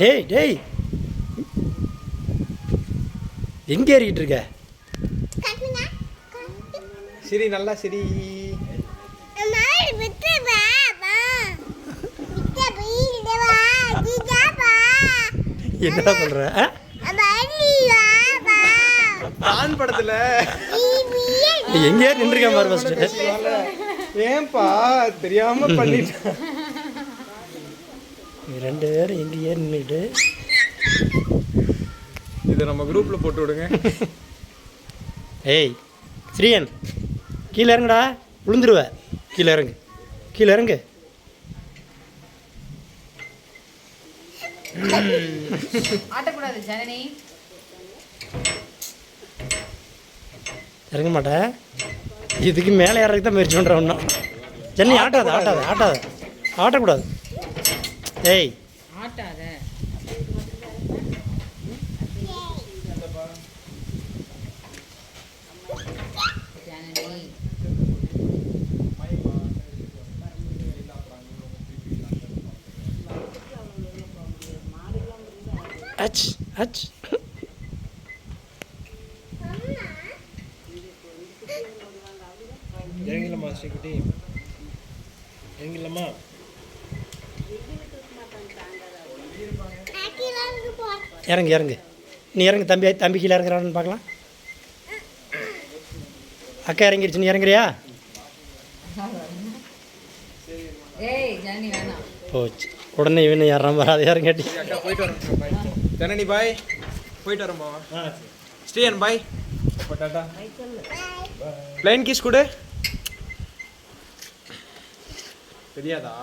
ஏய் டேய் எங்கே ஏறிக்கிட்டு இருக்க? சரி நல்லா சரி. என்னடா சொல்ற? ஆண் படத்துல எங்கேயா நின்றுருக்க பாரு ஃபர்ஸ்ட். ஏன்பா தெரியாம பண்ணிட்டேன். ரெண்டு பேரும் எங்கேயே நின்றுட்டு இதை நம்ம குரூப்ல போட்டு விடுங்க. ஏய் ஸ்ரீயன் கீழே இறங்குடா, விழுந்துருவ. கீழே இறங்கு, கீழே இறங்கு. ஆட்டக்கூடாது ஜனனி. இறங்க மாட்டேன். இதுக்கு மேலே ஏறதுக்கு தான் முயற்சி பண்ணுறேன். ஒன்றும் ஜன்னி ஆட்டாத ஆட்டாத ஆட்டாத ஆட்டக்கூடாது. ஏய் ஆட்டாத. ஜனனி அச் அச். இறங்கிலம்மா ஸ்ரீகுட்டி, இறங்கிலம்மா. இறங்கு இறங்கு, நீ இறங்கு. தம்பி தம்பி கீழே இறங்குறான்னு பார்க்கலாம். அக்கா இறங்கிருச்சு, நீ இறங்குறியா? ஏய் ஜனனி வேணாம். போச்சு. உடனே இவனு ஏறாம வராது. இறங்காட்டி அக்கா போயிட்டு வரேன். பாய் ஜனனி, பாய். போயிட்டு வரேம்மா. ஸ்ரீயன் பாய். டாடா. ப்ளைன் கிஸ் கொடு. தெரியாதா?